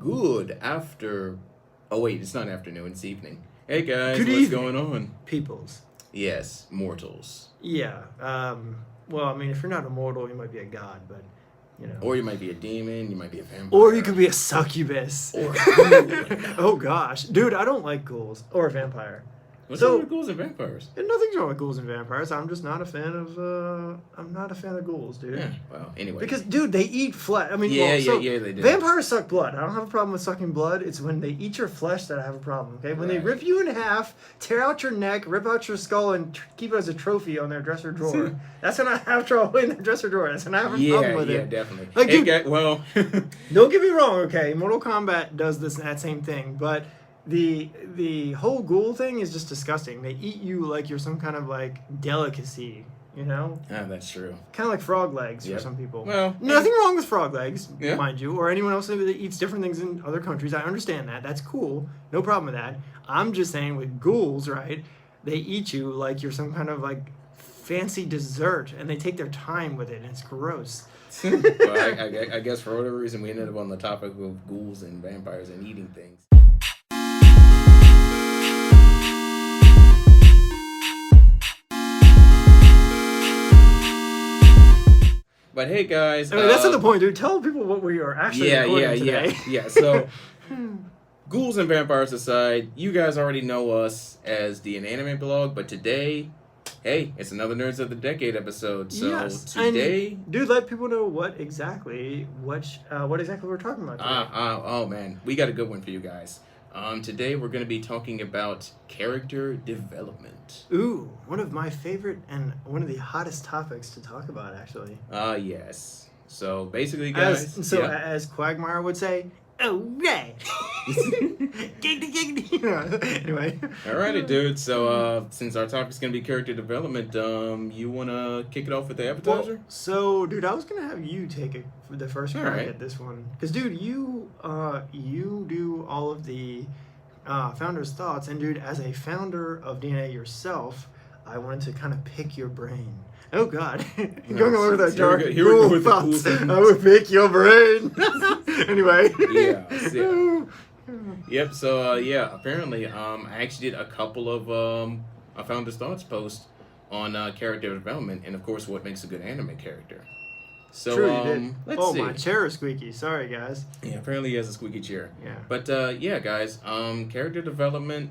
Good after... Oh, wait, it's not afternoon, it's evening. Hey, guys, Good what's evening, going on? peoples. Yes, mortals. Yeah. Well, I mean, if you're not immortal, you might be a god, but, you know. Or you might be a demon, you might be a vampire. Or you could be a succubus. Or Oh, gosh. Dude, I don't like ghouls. Or a vampire. What's wrong with ghouls and vampires? And nothing's wrong with ghouls and vampires. I'm just not a fan of, I'm not a fan of ghouls, dude. Yeah, well, anyway. Because, dude, they eat flesh. I mean, yeah, they do. Vampires suck blood. I don't have a problem with sucking blood. It's when they eat your flesh that I have a problem, okay? When they rip you in half, tear out your neck, rip out your skull, and keep it as a trophy on their dresser drawer. That's when I have trouble in their dresser drawer. That's when I have a problem with it. Yeah, definitely. Like, hey, dude, well... don't get me wrong, okay? Mortal Kombat does that same thing, but... The whole ghoul thing is just disgusting. They eat you like you're some kind of like delicacy, you know? Ah, that's true. Kind of like frog legs for some people. Well, nothing wrong with frog legs, mind you, or anyone else that eats different things in other countries. I understand that. That's cool. No problem with that. I'm just saying with ghouls, right? They eat you like you're some kind of like fancy dessert, and they take their time with it, and it's gross. Well, I guess for whatever reason we ended up on the topic of ghouls and vampires and eating things. But hey, guys. I mean, that's not the point, dude. Tell people what we are actually recording today. Yeah. So, ghouls and vampires aside, you guys already know us as the Anime Blog, but today, hey, it's another Nerds of the Decade episode. So today, dude, let people know what exactly we're talking about today. Oh man, we got a good one for you guys. Today we're going to be talking about character development. Ooh, one of my favorite and one of the hottest topics to talk about, actually. Yes. So basically, guys... As Quagmire would say, oh, yeah. Anyway. Alrighty, dude. So, since our topic's going to be character development, you want to kick it off with the appetizer? Well, so, dude, I was going to have you take the first crack at this one. Because, dude, you do all of the founder's thoughts. And, dude, as a founder of DNA yourself, I wanted to kind of pick your brain. Oh, God. Going over that dark ghoul thoughts. I would pick your brain. Anyway. Yeah. Yep. So, apparently, I actually did a couple of Founder's Thoughts posts on character development and, of course, what makes a good anime character. So, true, you did. Let's see. My chair is squeaky. Sorry, guys. Yeah, apparently he has a squeaky chair. Yeah. But, guys, character development,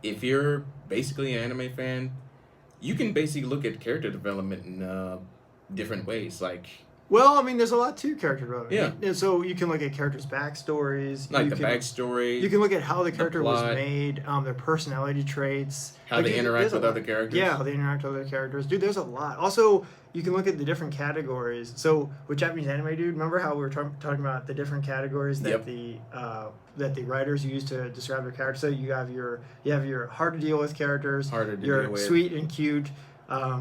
if you're basically an anime fan, you can basically look at character development in different ways. Well, I mean, there's a lot to character development. Yeah. And so you can look at characters' backstories. Backstory. You can look at how the character was made, their personality traits. How they interact with other characters. Yeah, how they interact with other characters. Dude, there's a lot. Also, you can look at the different categories. So with Japanese anime, dude, remember how we were talking about the different categories that the writers use to describe their characters? So you have your hard to deal with characters. Your sweet and cute.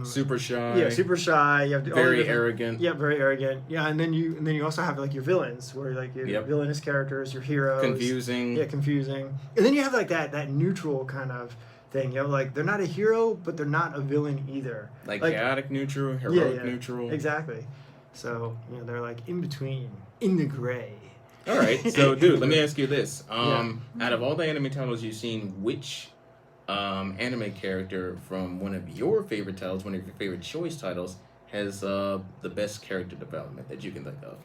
Super shy. Yeah, super shy. You have very arrogant. Yeah, very arrogant. Yeah, and then you also have like your villains, where like your villainous characters, your heroes. Confusing. Yeah, confusing. And then you have like that neutral kind of thing. You know, like they're not a hero, but they're not a villain either. Like chaotic neutral, heroic neutral. Exactly. So they're like in between, in the gray. All right. So, dude, let me ask you this: out of all the anime titles you've seen, which anime character from one of your favorite titles, one of your favorite choice titles, has the best character development that you can think of?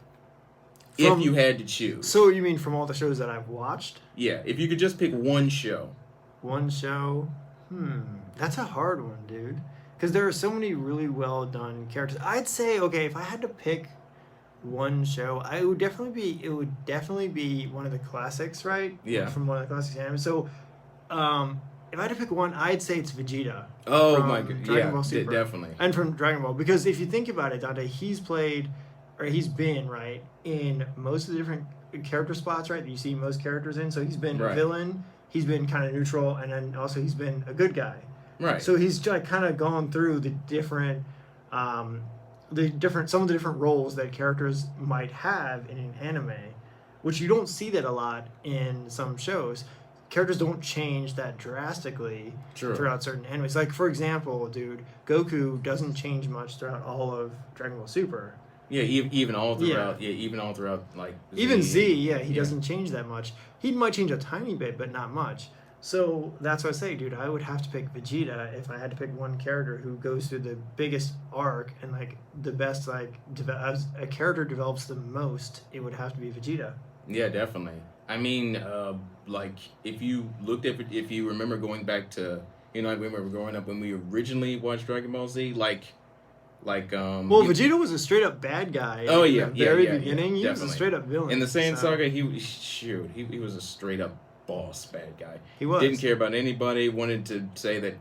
If you had to choose. So you mean from all the shows that I've watched? Yeah, if you could just pick one show. One show? That's a hard one, dude. Because there are so many really well done characters. I'd say, okay, if I had to pick one show, it would definitely be one of the classics, right? Yeah. From one of the classics anime. So, if I had to pick one, I'd say it's Vegeta. Oh my god! Dragon Ball Super. Definitely. And from Dragon Ball, because if you think about it, Dante, he's been right in most of the different character spots, right? That you see most characters in. So he's been a villain, he's been kind of neutral, and then also he's been a good guy. Right. So he's like kind of gone through the different, some of the different roles that characters might have in an anime, which you don't see that a lot in some shows. Characters don't change that drastically throughout certain animes. Like, for example, dude, Goku doesn't change much throughout all of Dragon Ball Super. Yeah, even all throughout. Yeah, even all throughout like even Z. Yeah, he yeah. doesn't change that much. He might change a tiny bit, but not much. So that's what I say, dude. I would have to pick Vegeta if I had to pick one character who goes through the biggest arc and like the best as a character develops the most. It would have to be Vegeta. Yeah, definitely. I mean, like if you if you remember going back to like when we were growing up when we originally watched Dragon Ball Z, Well, Vegeta was a straight up bad guy. Oh in yeah, the very beginning, yeah, he was a straight up villain. In the Saiyan saga, he was a straight up boss bad guy. He was. Didn't care about anybody. Wanted to say that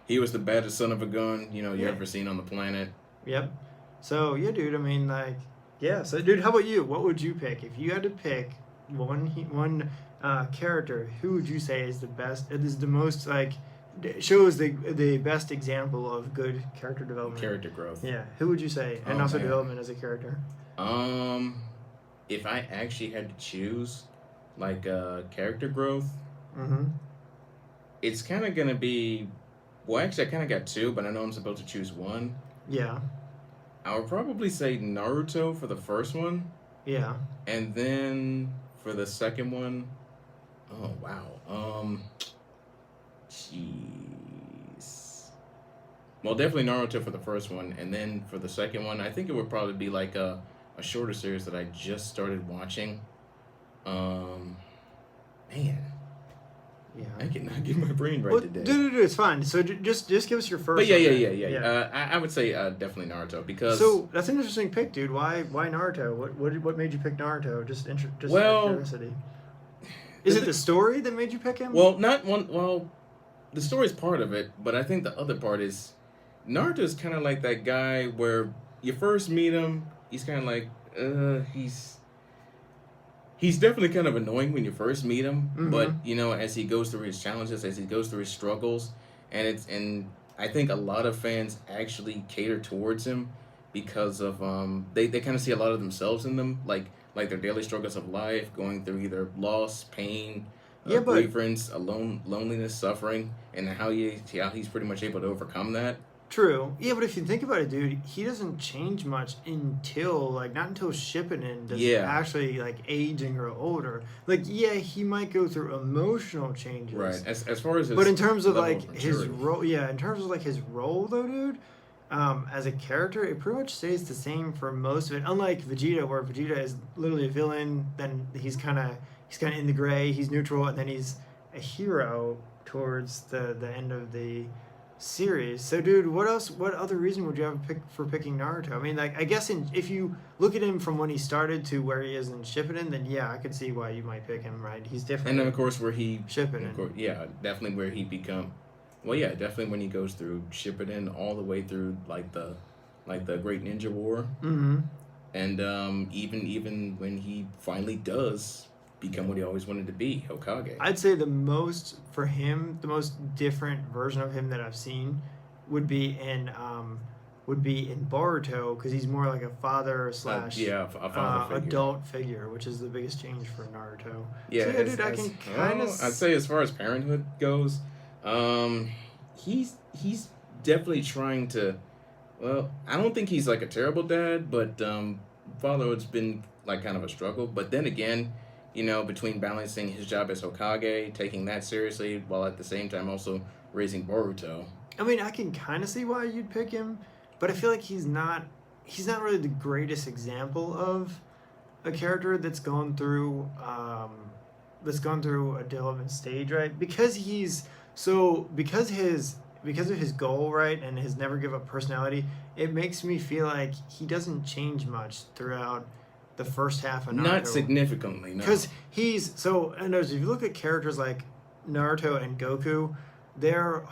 he was the baddest son of a gun you ever seen on the planet. Yep. So yeah, dude. I mean, like, yeah. So, dude, how about you? What would you pick if you had to pick one character? Who would you say is the best? Is the most like shows the best example of good character development, character growth. Yeah. Who would you say, and also development as a character? If I actually had to choose, like character growth, it's kind of gonna be. Well, actually, I kind of got two, but I know I'm supposed to choose one. Yeah. I would probably say Naruto for the first one. Yeah. And then for the second one, oh wow, jeez. Well, definitely Naruto for the first one, and then for the second one, I think it would probably be like a shorter series that I just started watching. Man. Yeah. I cannot get my brain right today. Dude, it's fine. So just give us your first. But yeah. I would say definitely Naruto because. So that's an interesting pick, dude. Why Naruto? What made you pick Naruto? Just out of curiosity. Is it the story that made you pick him? Well, not one. Well, the story's part of it, but I think the other part is Naruto's kind of like that guy where you first meet him, he's kind of like He's definitely kind of annoying when you first meet him, but as he goes through his challenges, as he goes through his struggles, and I think a lot of fans actually cater towards him because of they kind of see a lot of themselves in them, like their daily struggles of life, going through either loss, pain, grievance, loneliness, suffering, and how he's pretty much able to overcome that. True. Yeah, but if you think about it, dude, he doesn't change much until not until Shippuden does he actually age and grow older. He might go through emotional changes. Right. As far as his but in terms of his maturity. role, in terms of his role though, dude, as a character, it pretty much stays the same for most of it. Unlike Vegeta, where Vegeta is literally a villain, then he's kind of in the gray, he's neutral, and then he's a hero towards the end of the series. So, dude, what other reason would you have for picking Naruto? I mean, I guess if you look at him from when he started to where he is in Shippuden, then I could see why you might pick him, right? He's different. And then, of course, where he... Shippuden. Definitely where he become... Well, yeah, definitely when he goes through Shippuden all the way through, the Great Ninja War. Mm-hmm. And even when he finally does become what he always wanted to be, Hokage. I'd say the most different version of him that I've seen would be in Boruto, because he's more like a father / a father figure. Adult figure, which is the biggest change for Naruto. Yeah, so, dude, I can kind of. I'd say as far as parenthood goes, he's definitely trying to. Well, I don't think he's a terrible dad, but fatherhood's been kind of a struggle. But then again, between balancing his job as Hokage, taking that seriously, while at the same time also raising Boruto. I mean, I can kind of see why you'd pick him, but I feel like he's not really the greatest example of a character that's gone through a development stage, right? Because of his goal, right, and his never give up personality, it makes me feel like he doesn't change much throughout the first half of Naruto. Not significantly, no. Because if you look at characters like Naruto and Goku, Goku's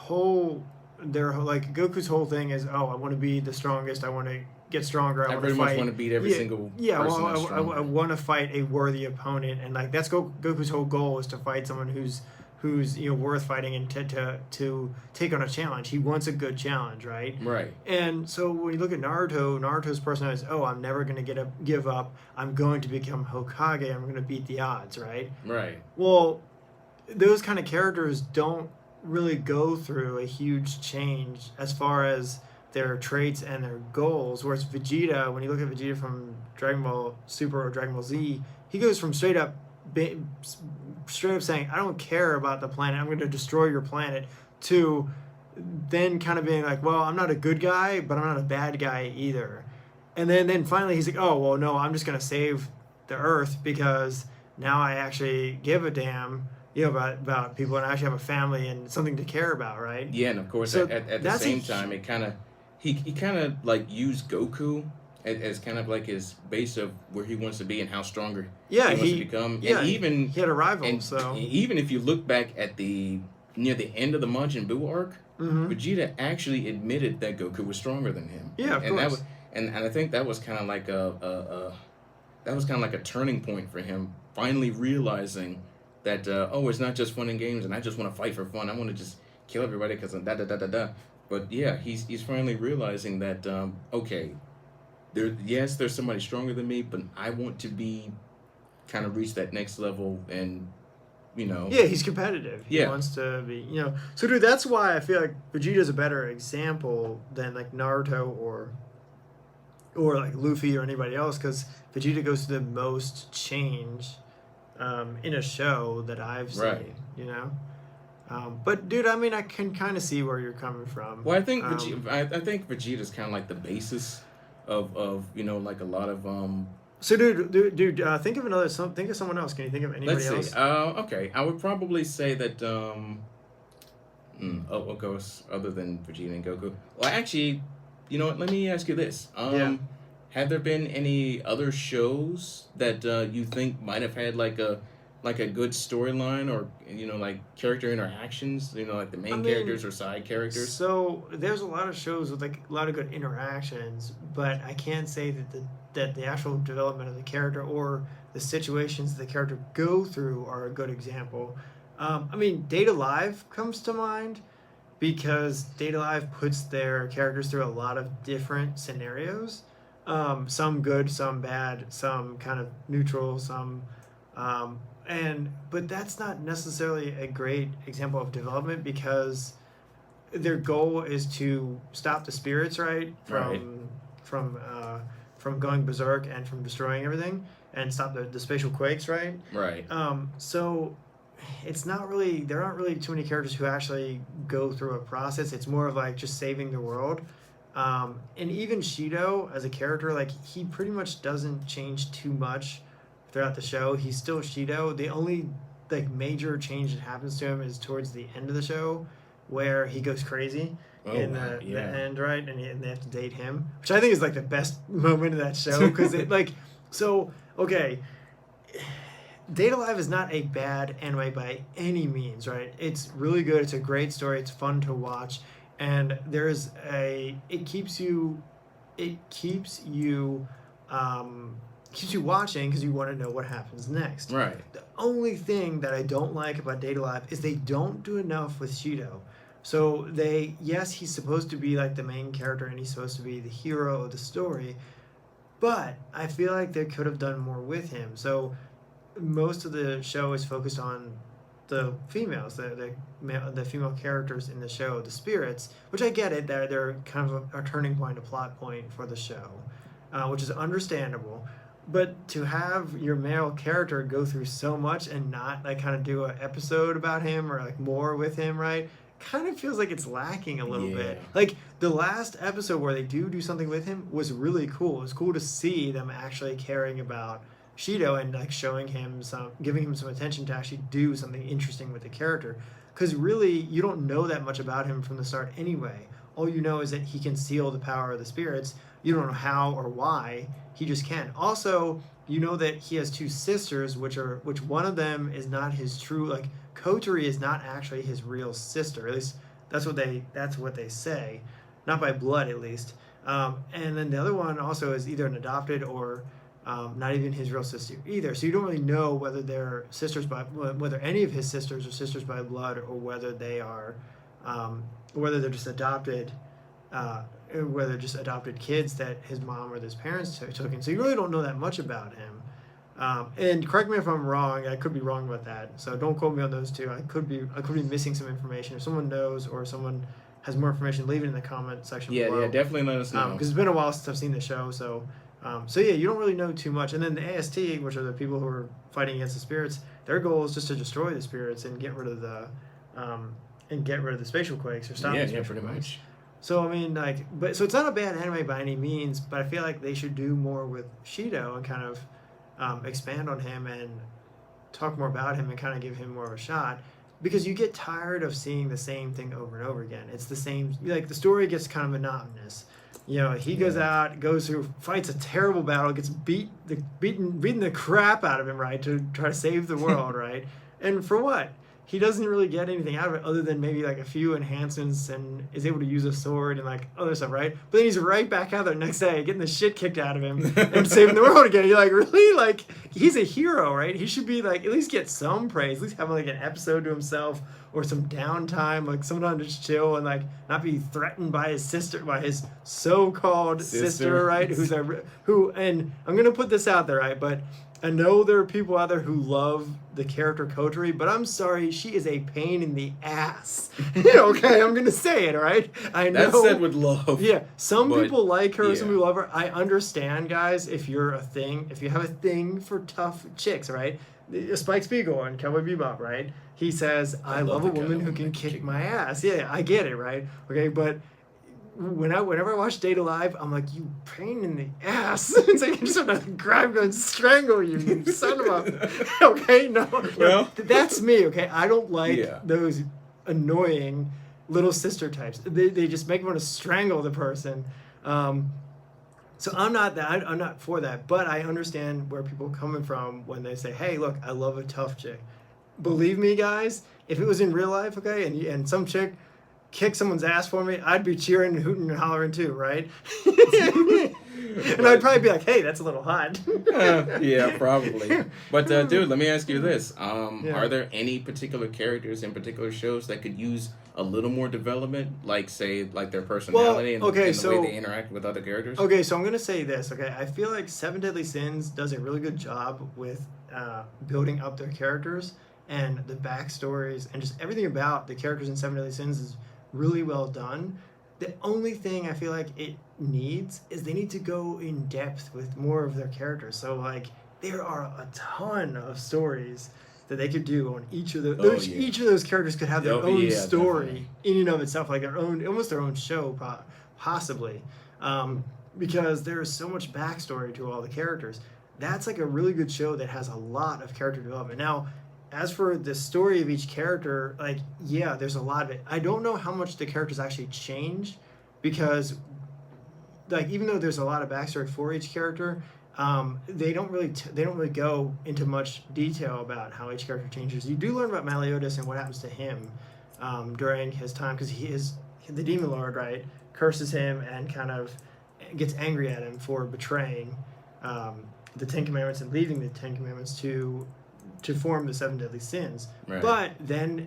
whole thing is, I want to be the strongest, I want to get stronger, I want to fight. I want to beat every single person that's strong. I want to fight a worthy opponent, and that's Goku's whole goal, is to fight someone who's worth fighting and to take on a challenge. He wants a good challenge, right? Right. And so when you look at Naruto's personality is, I'm never going to give up. I'm going to become Hokage. I'm going to beat the odds, right? Right. Well, those kind of characters don't really go through a huge change as far as their traits and their goals. Whereas Vegeta, when you look at Vegeta from Dragon Ball Super or Dragon Ball Z, he goes from straight up saying, I don't care about the planet, I'm going to destroy your planet, to then kind of being like, well, I'm not a good guy, but I'm not a bad guy either. And then finally he's like, oh, well, no, I'm just going to save the Earth because now I actually give a damn, about people, and I actually have a family and something to care about, right? Yeah, and of course, So at the same time, it kind of he kind of like used Goku as kind of like his base of where he wants to be and how stronger he wants to become. Yeah, and even he had a rival. and So even if you look back at near the end of the Majin Buu arc, Vegeta actually admitted that Goku was stronger than him. Yeah, of and course. That was, and I think that was kind of like a turning point for him, finally realizing that it's not just fun and games, and I just want to fight for fun. I want to just kill everybody because da da da da da. But yeah, he's finally realizing that okay, there's somebody stronger than me, but I want to be kind of reach that next level, and yeah, he's competitive. He wants to be, So, dude, that's why I feel like Vegeta's a better example than like Naruto or like Luffy or anybody else, because Vegeta goes through the most change in a show that I've seen. Right. But dude, I mean, I can kind of see where you're coming from. Well, I think I think Vegeta's kind of like the basis of like a lot of So, dude, think of someone else. Can you think of anybody else? Let's see. Okay, I would probably say that. What goes other than Vegeta and Goku? Well, actually, you know what? Let me ask you this. Have there been any other shows that you think might have had like a good storyline, or like character interactions? Like the main characters or side characters. So there's a lot of shows with like a lot of good interactions, but I can't say that the actual development of the character or the situations the character go through are a good example. Data Live comes to mind because Data Live puts their characters through a lot of different scenarios. Some good, some bad, some kind of neutral, some but that's not necessarily a great example of development, because their goal is to stop the spirits, right, from going berserk and from destroying everything, and stop the spatial quakes, right? Right. So it's not really, there aren't really too many characters who actually go through a process. It's more of like just saving the world. And even Shido as a character, like, he pretty much doesn't change too much throughout the show. He's still Shido. The only like major change that happens to him is towards the end of the show, where he goes crazy in the end, right? And they have to date him, which I think is like the best moment of that show, because it like, so okay, Data Live is not a bad anime by any means, right? It's really good. It's a great story. It's fun to watch, and it keeps you watching because you want to know what happens next. Right. The only thing that I don't like about Data Live is they don't do enough with Shido. So he's supposed to be like the main character and he's supposed to be the hero of the story, but I feel like they could have done more with him. So most of the show is focused on the females, the female characters in the show, the spirits, which I get it, they're kind of a turning point, a plot point for the show, which is understandable. But to have your male character go through so much and not like kind of do an episode about him or like more with him, right? Kind of feels like it's lacking a little bit. Like the last episode where they do something with him was really cool. It was cool to see them actually caring about Shido and like giving him some attention to actually do something interesting with the character. Because really, you don't know that much about him from the start anyway. All you know is that he can seal the power of the spirits. You don't know how or why. He just can. Also, you know that he has two sisters, which one of them is not his true, like, Kotori is not actually his real sister. At least that's what they say, not by blood at least. And then the other one also is either an adopted or not even his real sister either. So you don't really know whether they're whether any of his sisters are sisters by blood, or whether they are, whether they're just adopted. Whether just adopted kids that his mom or his parents took in. So you really don't know that much about him. And correct me if I'm wrong. I could be wrong about that. So don't quote me on those two. I could be missing some information. If someone knows, or someone has more information, leave it in the comment section below. Yeah, definitely let us know. Because it's been a while since I've seen the show, so yeah, you don't really know too much. And then the AST, which are the people who are fighting against the spirits, their goal is just to destroy the spirits and get rid of the spatial quakes or stop the spatial pretty quakes. much. So I mean, so it's not a bad anime by any means, but I feel like they should do more with Shido and kind of expand on him and talk more about him and kind of give him more of a shot, because you get tired of seeing the same thing over and over again. It's the same, like the story gets kind of monotonous. You know, he goes out, goes through, fights a terrible battle, gets beaten the crap out of him, right, to try to save the world, right? And for what? He doesn't really get anything out of it other than maybe like a few enhancements and is able to use a sword and like other stuff, right? But then he's right back out there next day getting the shit kicked out of him and saving the world again. You're like, really? Like, he's a hero, right? He should be like, at least get some praise, at least have like an episode to himself or some downtime, like sometime to just chill and like not be threatened by his sister, by his so-called sister, right? Who, and I'm going to put this out there, right? But I know there are people out there who love the character Kotori, but I'm sorry, she is a pain in the ass. Okay, I'm gonna say it, right? I know. That's said with love. Yeah, some people like her, some yeah. people love her. I understand, guys, if you have a thing for tough chicks, right? Spike Spiegel on Cowboy Bebop, right? He says, I love a woman who can kick my ass. Yeah, I get it, right? Okay, but whenever I watch Date Alive, I'm like, you pain in the ass. It's like, I just want to grab you and strangle you, you son of a... Okay, no. Well, that's me, okay? I don't like those annoying little sister types. They just make me want to strangle the person. So I'm not for that, but I understand where people are coming from when they say, hey, look, I love a tough chick. Believe me, guys, if it was in real life, okay, and some chick kick someone's ass for me, I'd be cheering and hooting and hollering too, right? And I'd probably be like, hey, that's a little hot. Yeah, probably. But dude, let me ask you this. Are there any particular characters in particular shows that could use a little more development, like say like their personality and the way they interact with other characters? Okay, so I'm going to say this, okay? I feel like Seven Deadly Sins does a really good job with building up their characters and the backstories and just everything about the characters in Seven Deadly Sins is really well done. The only thing I feel like it needs is they need to go in depth with more of their characters. So like there are a ton of stories that they could do on each of those. Each of those characters could have their own story definitely. In and of itself, like almost their own show, possibly, because there is so much backstory to all the characters. That's like a really good show that has a lot of character development. Now, as for the story of each character, like, yeah, there's a lot of it. I don't know how much the characters actually change because, like, even though there's a lot of backstory for each character, they don't really go into much detail about how each character changes. You do learn about Meliodas and what happens to him during his time because he is the Demon Lord, right? Curses him and kind of gets angry at him for betraying the Ten Commandments and leaving the Ten Commandments to form the Seven Deadly Sins. Right. But then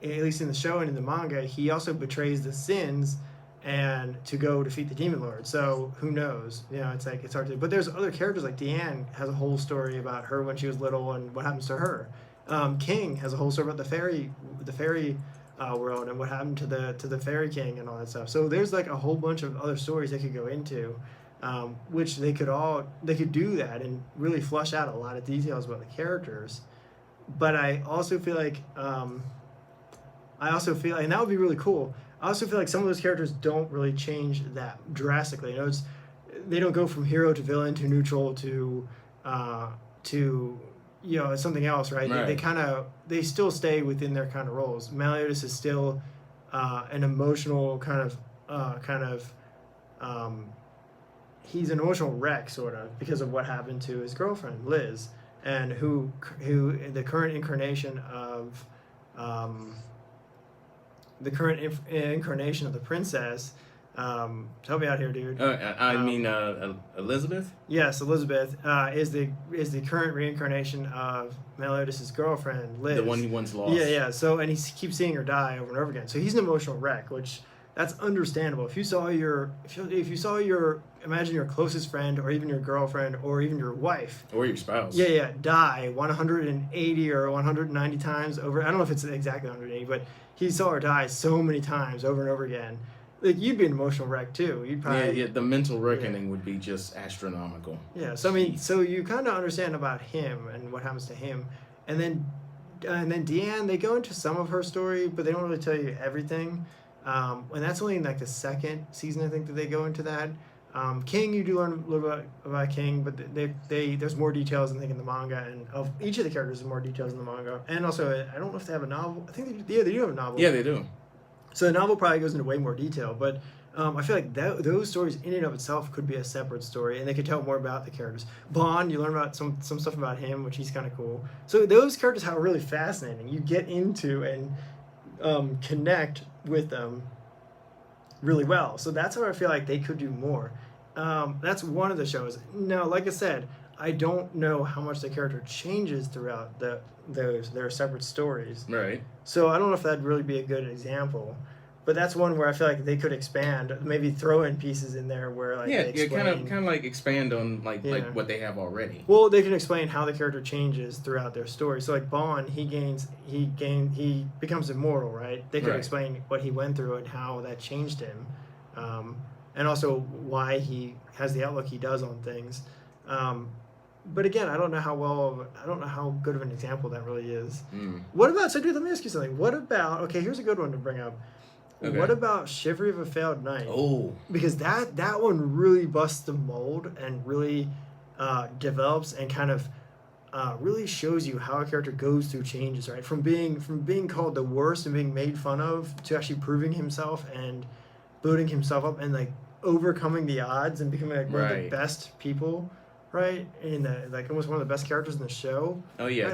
at least in the show and in the manga, he also betrays the sins and to go defeat the Demon Lord. So who knows? You know, it's like it's hard to. But there's other characters like Deanne has a whole story about her when she was little and what happens to her. King has a whole story about the fairy world and what happened to the fairy king and all that stuff. So there's like a whole bunch of other stories they could go into. Which they could do that and really flush out a lot of details about the characters, but I also feel like, and that would be really cool. I also feel like some of those characters don't really change that drastically. You know, they don't go from hero to villain to neutral to something else, right? They still stay within their kind of roles. Meliodas is still an emotional kind of. He's an emotional wreck, sort of, because of what happened to his girlfriend, Liz, and who the current incarnation of the princess. Help me out here, dude. Elizabeth. Yes, Elizabeth is the current reincarnation of Meliodas' girlfriend, Liz. The one he once lost. Yeah. So, and he keeps seeing her die over and over again. So he's an emotional wreck, which that's understandable. If you saw your imagine your closest friend or even your girlfriend or even your wife or your spouse, die 180 or 190 times over. I don't know if it's exactly 180, but he saw her die so many times over and over again. Like, you'd be an emotional wreck too. You'd probably the mental reckoning would be just astronomical. Yeah, so I mean, so you kind of understand about him and what happens to him, and then Deanne, they go into some of her story, but they don't really tell you everything. And that's only in like the second season, I think, that they go into that. King, you do learn a little about King, but there's more details, I think, in the manga, and of each of the characters, there's more details in the manga. And also, I don't know if they have a novel. I think they do have a novel. Yeah, they do. So the novel probably goes into way more detail, but I feel like those stories in and of itself could be a separate story, and they could tell more about the characters. Bond, you learn about some stuff about him, which he's kind of cool. So those characters are really fascinating. You get into and connect with them really well. So that's where I feel like they could do more. That's one of the shows. Now, like I said, I don't know how much the character changes throughout their separate stories. Right. So I don't know if that'd really be a good example. But that's one where I feel like they could expand, maybe throw in pieces in there where like they explain, kind of like expand on like what they have already. Well, they can explain how the character changes throughout their story. So like Bond, he becomes immortal, right? They could explain what he went through and how that changed him, and also why he has the outlook he does on things. But again, I don't know how good of an example that really is. What about? So, dude, let me ask you something. What about? Okay, here's a good one to bring up. Okay. What about Chivalry of a Failed Knight? Oh, because that one really busts the mold and really develops and kind of really shows you how a character goes through changes, right? From being called the worst and being made fun of to actually proving himself and building himself up and like overcoming the odds and becoming like one of the best people, right? And like almost one of the best characters in the show. Oh yeah, right?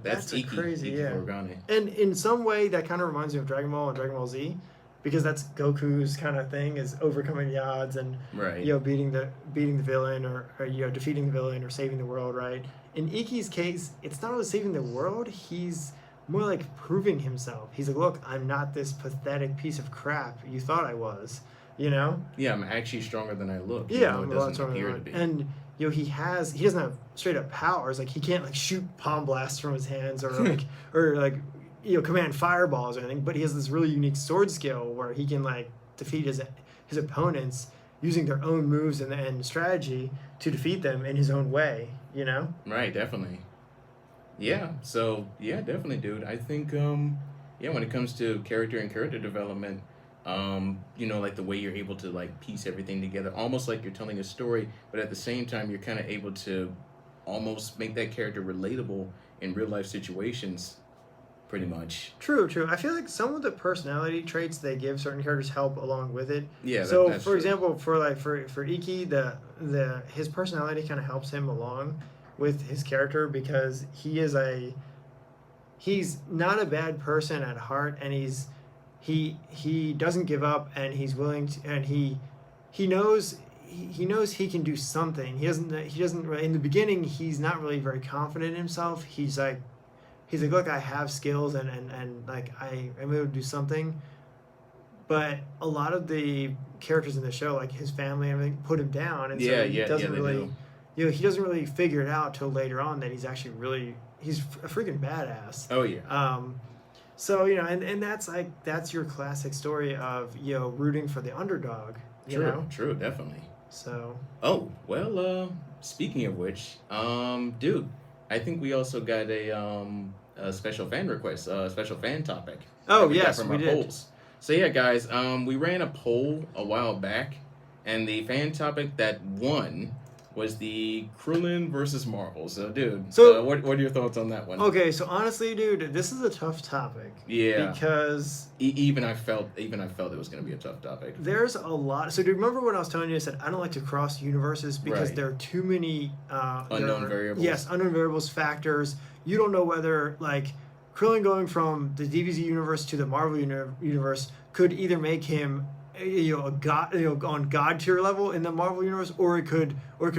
that's crazy. Iki Yeah, Origami. And in some way that kind of reminds me of Dragon Ball and Dragon Ball Z. Because that's Goku's kind of thing, is overcoming the odds and beating the villain or defeating the villain or saving the world, right? In Iki's case, it's not really saving the world. He's more like proving himself. He's like, look, I'm not this pathetic piece of crap you thought I was, you know? Yeah, I'm actually stronger than I look. Yeah, I'm a lot stronger than I look. And he doesn't have straight up powers. Like he can't like shoot palm blasts from his hands or command fireballs or anything, but he has this really unique sword skill where he can like defeat his opponents using their own moves and strategy to defeat them in his own way, you know? Right, definitely. Yeah, so yeah, definitely, dude. I think when it comes to character and character development, like the way you're able to like piece everything together, almost like you're telling a story, but at the same time you're kind of able to almost make that character relatable in real life situations. Pretty much. True. I feel like some of the personality traits they give certain characters help along with it. Yeah. So, for example, for Iki, his personality kind of helps him along with his character because he's not a bad person at heart, and he doesn't give up, and he's willing to, and he knows he can do something. He doesn't in the beginning he's not really very confident in himself. He's like, look, I have skills and like I'm able to do something. But a lot of the characters in the show, like his family and everything, put him down, and so he doesn't really, he doesn't really figure it out till later on that he's actually he's a freaking badass. Oh yeah. So and that's your classic story of rooting for the underdog. True, definitely. So. Oh well, speaking of which, dude, I think we also got a special fan request, a special fan topic. Oh, yes, we did. Polls. So yeah, guys, we ran a poll a while back, and the fan topic that won was the Krillin versus Marvel. So, dude, what are your thoughts on that one? Okay, so honestly, dude, this is a tough topic. Yeah. Because even I felt it was going to be a tough topic. There's a lot. So, do you remember when I was telling you, I said I don't like to cross universes because there are too many unknown variables. Yes, unknown variables, factors. You don't know whether like Krillin going from the DBZ universe to the Marvel universe could either make him a god, on god tier level in the Marvel universe, or it could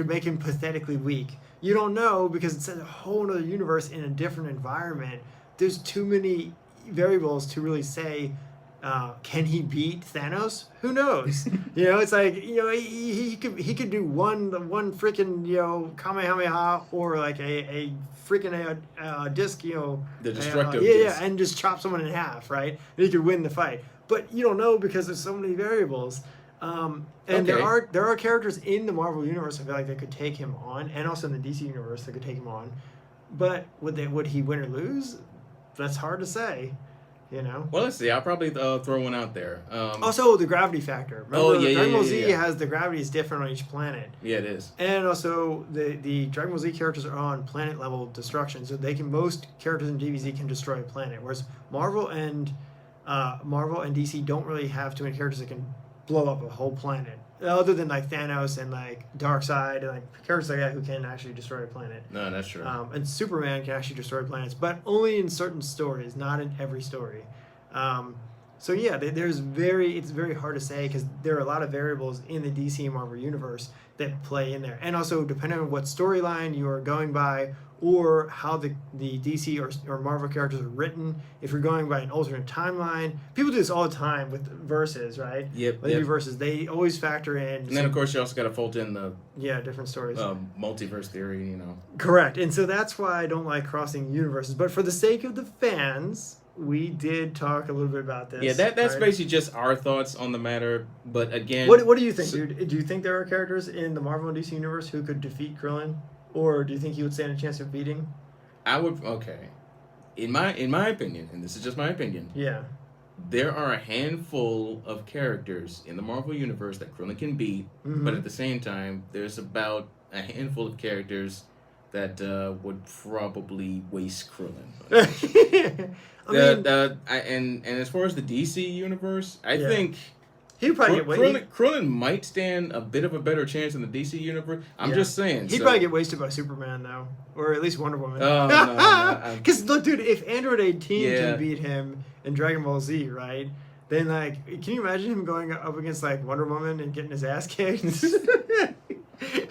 make him pathetically weak. You don't know because it's a whole other universe in a different environment. There's too many variables to really say Can he beat Thanos? Who knows? It's like he could do one freaking Kamehameha or like a freaking disc the destructive disc. And just chop someone in half, right? And he could win the fight. But you don't know because there's so many variables. There are characters in the Marvel universe I feel like that could take him on, and also in the DC universe that could take him on. But would he win or lose? That's hard to say. Well, let's see. I'll probably throw one out there. Also, the gravity factor. Remember, Dragon Ball Z has the gravity is different on each planet. Yeah, it is. And also, the Dragon Ball Z characters are on planet level destruction, so most characters in DBZ can destroy a planet, whereas Marvel and DC don't really have too many characters that can blow up a whole planet, other than like Thanos and like Darkseid and like characters like that who can actually destroy a planet. No, that's true. And Superman can actually destroy planets, but only in certain stories, not in every story. So yeah, it's very hard to say because there are a lot of variables in the DC and Marvel universe that play in there, and also depending on what storyline you are going by or how the DC or Marvel characters are written. If you're going by an alternate timeline, people do this all the time with verses, right? Yep. When they do verses, they always factor in. And then of course you also got to fold in the different stories, multiverse theory, Correct, and so that's why I don't like crossing universes. But for the sake of the fans, we did talk a little bit about this. Yeah, that's right? Basically just our thoughts on the matter. But again, what do you think, dude? Do you think there are characters in the Marvel and DC universe who could defeat Krillin? Or do you think he would stand a chance of beating? I would. Okay, in my opinion, and this is just my opinion. Yeah. There are a handful of characters in the Marvel universe that Krillin can beat, but at the same time, there's about a handful of characters that would probably waste Krillin. And as far as the DC universe, I think. He'd probably get wasted. Krillin might stand a bit of a better chance in the DC universe. I'm just saying. He'd probably get wasted by Superman, though. Or at least Wonder Woman. Oh, no. Because, look, dude, if Android 18 can beat him in Dragon Ball Z, right? Then, like, can you imagine him going up against, like, Wonder Woman and getting his ass kicked? No,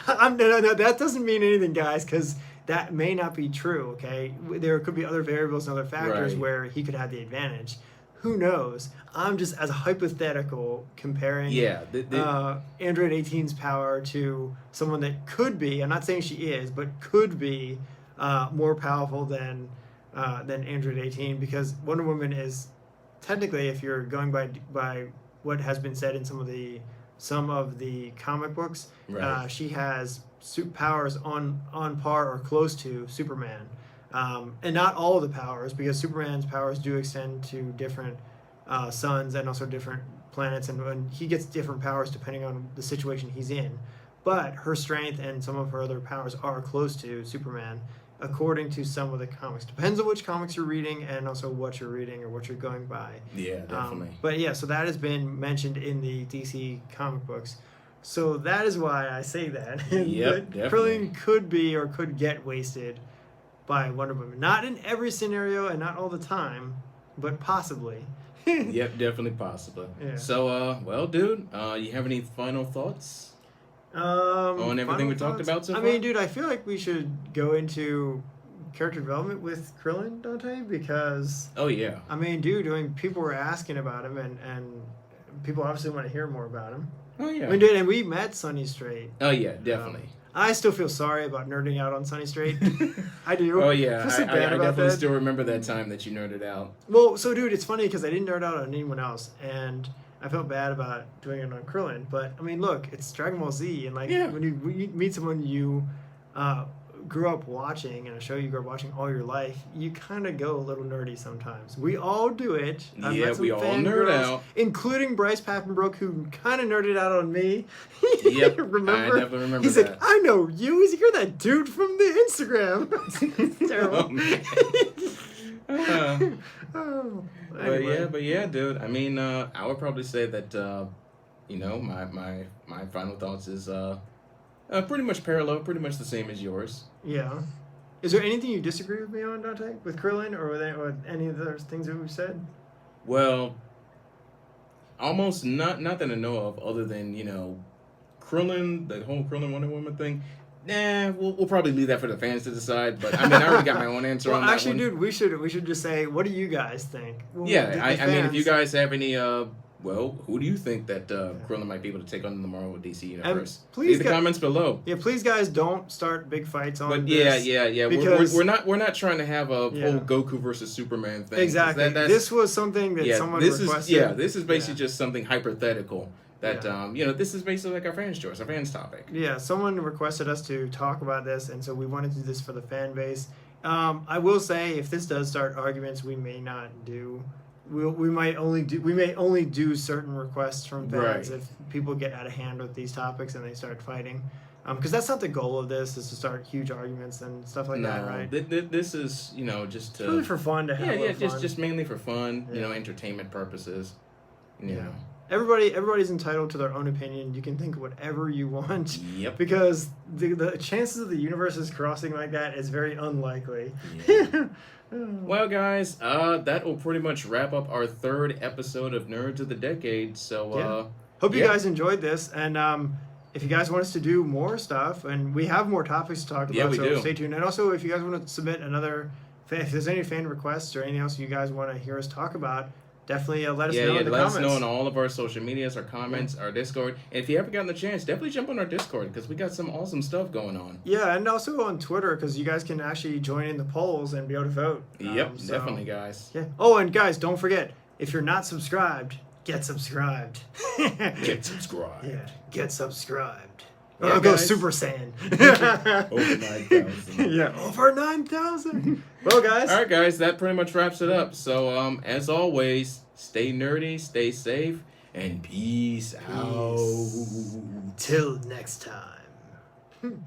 that doesn't mean anything, guys, because that may not be true, okay? There could be other variables and other factors where he could have the advantage. Who knows? I'm just, as a hypothetical, comparing Android 18's power to someone that could be, I'm not saying she is, but could be more powerful than Android 18, because Wonder Woman is, technically, if you're going by what has been said in some of the comic books, she has powers on par or close to Superman. And not all of the powers, because Superman's powers do extend to different suns and also different planets, and he gets different powers depending on the situation he's in. But her strength and some of her other powers are close to Superman, according to some of the comics. Depends on which comics you're reading and also what you're reading or what you're going by. Yeah, definitely. But yeah, so that has been mentioned in the DC comic books. So that is why I say that. Yep, definitely. Krillin could be or could get wasted by Wonder Woman. Not in every scenario and not all the time, but possibly. Yep, definitely possible. Yeah. So, well, dude, you have any final thoughts on everything we talked about so far? I mean, dude, I feel like we should go into character development with Krillin, Dante, because... Oh, yeah. I mean, dude, people were asking about him, and people obviously want to hear more about him. Oh, yeah. I mean, dude, and we met Sonny Strait. Oh, yeah, definitely. I still feel sorry about nerding out on Sonny Strait. I do. Oh, yeah. I feel so bad about definitely that. Still remember that time that you nerded out. Well, so, dude, it's funny because I didn't nerd out on anyone else, and I felt bad about doing it on Krillin. But, I mean, look, it's Dragon Ball Z, and, like, when you meet someone you grew up watching, and a show you grew up watching all your life, you kind of go a little nerdy sometimes. We all do it. Yeah, we all nerd out. Including Bryce Pappenbrook, who kind of nerded out on me. Yep, remember? I definitely remember He's that. like, I know you. He's like, you're that dude from the Instagram. It's terrible. Anyway. But yeah, dude. I mean, I would probably say that, my final thoughts is pretty much parallel, pretty much the same as yours. Yeah. Is there anything you disagree with me on, Dante, with Krillin, or with any of those things that we've said? Well, almost not that I know of, other than, Krillin, the whole Krillin Wonder Woman thing. we'll probably leave that for the fans to decide. But I mean, I already got my own answer well, on that actually, one. dude, we should just say, what do you guys think? Well, Yeah, I mean, if you fans- guys have any, well, who do you think that Krillin might be able to take on the Marvel DC universe? please Leave the comments below. Yeah, please, guys, don't start big fights on But this. yeah. Because We're not trying to have a whole Goku versus Superman thing. Exactly. This was something that someone requested. This is basically just something hypothetical. That this is basically like our fans' choice, our fans' topic. Yeah, someone requested us to talk about this, and so we wanted to do this for the fan base. I will say, if this does start arguments, we may not do. We may only do certain requests from fans if people get out of hand with these topics and they start fighting. Because that's not the goal of this, is to start huge arguments and stuff like that, right? This is just to, it's really for fun to have. just mainly for fun, entertainment purposes. You know. Everybody's entitled to their own opinion. You can think whatever you want. Yep. Because the chances of the universes crossing like that is very unlikely. Yeah. Well, guys, that will pretty much wrap up our third episode of Nerds of the Decade. So, hope you guys enjoyed this, and if you guys want us to do more stuff, and we have more topics to talk about, so stay tuned. And also, if you guys want to submit if there's any fan requests or anything else you guys want to hear us talk about, definitely let us know in the comments. Let us know on all of our social medias, our comments, our Discord. And if you haven't gotten the chance, definitely jump on our Discord because we got some awesome stuff going on. Yeah, and also on Twitter because you guys can actually join in the polls and be able to vote. Yep, definitely, guys. Yeah. Oh, and guys, don't forget, if you're not subscribed, get subscribed. Get subscribed. Yeah, get subscribed. Yeah, I'll go Super Saiyan. Over 9,000. Yeah, over 9,000. Well, guys. All right, guys, that pretty much wraps it up. So, as always, stay nerdy, stay safe, and peace out. Till next time.